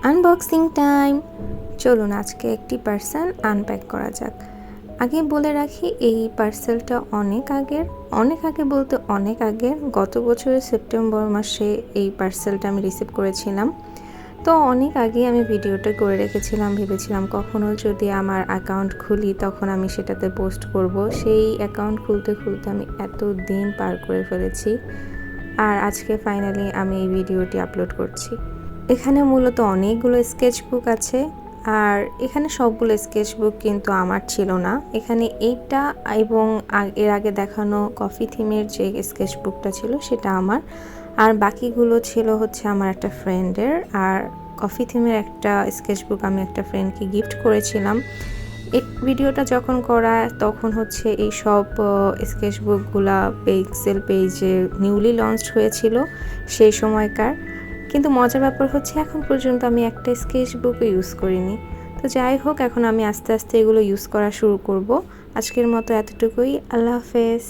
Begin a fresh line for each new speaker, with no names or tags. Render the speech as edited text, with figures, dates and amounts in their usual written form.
Unboxing time. চলুন আজকে একটি পার্সেল আনপ্যাক করা যাক। আগে বলে রাখি, এই পার্সেলটা অনেক আগে বলতে অনেক আগের, গত বছরের সেপ্টেম্বর মাসে এই পার্সেলটা আমি রিসিভ করেছিলাম। তো অনেক আগে আমি ভিডিওটা করে রেখেছিলাম, ভেবেছিলাম কখনো যদি আমার অ্যাকাউন্ট খুলি তখন আমি সেটাতে পোস্ট করব। সেই অ্যাকাউন্ট খুলতে খুলতে আমি এত দিন পার করে ফেলেছি, আর আজকে ফাইনালি আমি এই ভিডিওটি আপলোড করছি। এখানে মূলত অনেকগুলো স্কেচবুক আছে, আর এখানে সবগুলো স্কেচবুক কিন্তু আমার ছিল না। এখানে এইটা এবং এর আগে দেখানো কফি থিমের যে স্কেচবুকটা ছিল সেটা আমার, আর বাকিগুলো ছিল হচ্ছে আমার একটা ফ্রেন্ডের। আর কফি থিমের একটা স্কেচবুক আমি একটা ফ্রেন্ডকে গিফট করেছিলাম। এই ভিডিওটা যখন করা তখন হচ্ছে এই সব স্কেচবুকগুলা পিক্সেল পেজে নিউলি লঞ্চড হয়েছিল সেই সময়কার। কিন্তু মজার ব্যাপার হচ্ছে এখন পর্যন্ত আমি একটা স্কেচবুকও ইউজ করিনি। তো যাই হোক, এখন আমি আস্তে আস্তে এগুলো ইউজ করা শুরু করব। আজকের মতো এতটুকুই। আল্লাহ হাফেজ।